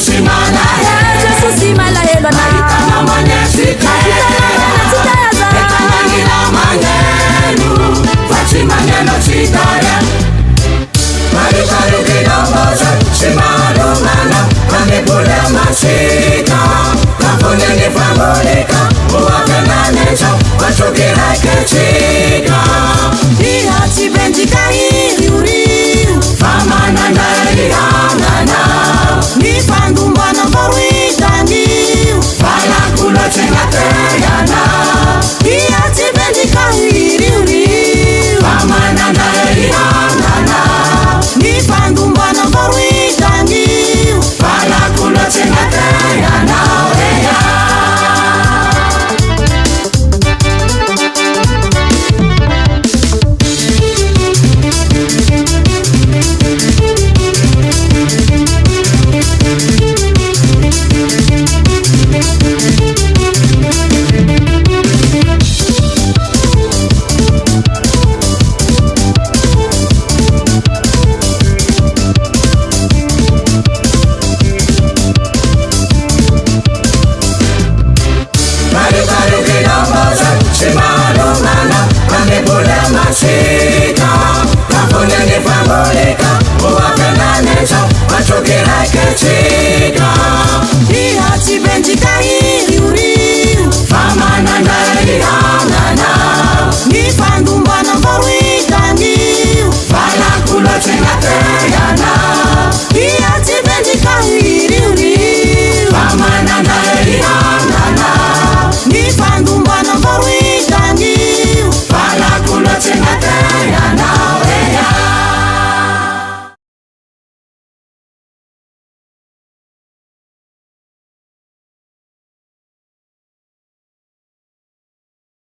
simala Yesu simala helo na itana manesite etana nila manenu Fachi maneno chitare Marikaru kidomboza Simaru mana Kamipule masika Kafune ni famulika Uwakena neso Wachukira kechika Ihati bendika hiri uriu Famana ndari angana Nifandu mbana mbaruita ngiu Fala kulo chingateyana Ihati bendika hiri uriu Famana ndari angana Nifandu mbana mbaruita ngiu Fala kulo chingateyana Oreya Simaru kidomboza Simaru mana Kamipule masika